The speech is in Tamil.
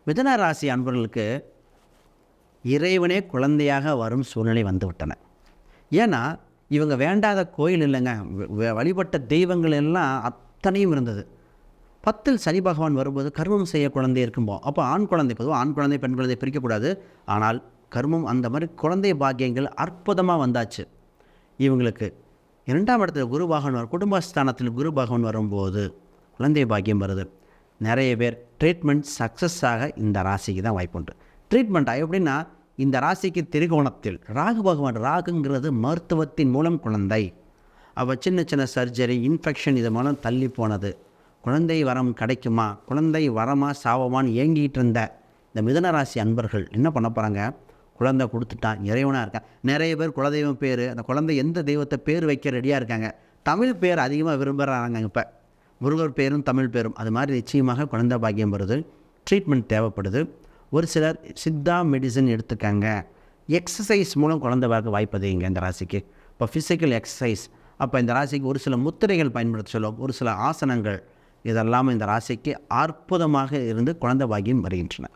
மிதுன ராசி அன்பர்களுக்கு இறைவனே குழந்தையாக வரும் சூழ்நிலை வந்துவிட்டன. ஏன்னா இவங்க வேண்டாத கோயில் இல்லைங்க, வழிபட்ட தெய்வங்கள் எல்லாம் அத்தனையும் இருந்தது. 10ல் சனி பகவான் வரும்போது கர்மம் செய்ய குழந்தை இருக்கும்போது, அப்போ ஆண் குழந்தை, பொதுவாக ஆண் குழந்தை பெண் குழந்தை பிரிக்கக்கூடாது. ஆனால் கர்மம் அந்த மாதிரி குழந்தை பாக்கியங்கள் அற்புதமாக வந்தாச்சு இவங்களுக்கு. 2ஆம் இடத்துல குரு பகவான் குடும்பஸ்தானத்தில் குரு பகவான் வரும்போது குழந்தை பாக்கியம் வருது. நிறைய பேர் ட்ரீட்மெண்ட் சக்ஸஸ் ஆக இந்த ராசிக்கு தான் வாய்ப்புண்டு. ட்ரீட்மெண்ட்டாக எப்படின்னா, இந்த ராசிக்கு திரிகோணத்தில் ராகு பகவான், ராகுங்கிறது மருத்துவத்தின் மூலம் குழந்தை. அவள் சின்ன சின்ன சர்ஜரி, இன்ஃபெக்ஷன் இது மூலம் தள்ளி போனது. குழந்தை வரம் கிடைக்குமா, குழந்தை வரமா சாவமான்னு ஏங்கிட்டு இருந்த இந்த மிதுன ராசி அன்பர்கள் என்ன பண்ண போகிறாங்க, குழந்தை கொடுத்துட்டான், இறைவனாக இருக்கான். நிறைய பேர் குலதெய்வம் பேர், அந்த குழந்தை எந்த தெய்வத்தை பேர் வைக்க ரெடியாக இருக்காங்க. தமிழ் பேர் அதிகமாக விரும்புகிறாங்க. இப்போ முருகர் பேரும் தமிழ் பேரும் அது மாதிரி நிச்சயமாக குழந்தை பாக்கியம் வருது. ட்ரீட்மெண்ட் தேவைப்படுது. ஒரு சிலர் சித்தா மெடிசன் எடுத்துக்காங்க. எக்ஸசைஸ் மூலம் குழந்தை பார்க்க வாய்ப்பதுங்க இந்த ராசிக்கு. இப்போ ஃபிசிக்கல் எக்ஸசைஸ், அப்போ இந்த ராசிக்கு ஒரு சில முத்திரைகள் பயன்படுத்த சொல்லும், ஒரு சில ஆசனங்கள், இதெல்லாம் இந்த ராசிக்கு அற்புதமாக இருந்து குழந்தை பாக்கியம் வருகின்றன.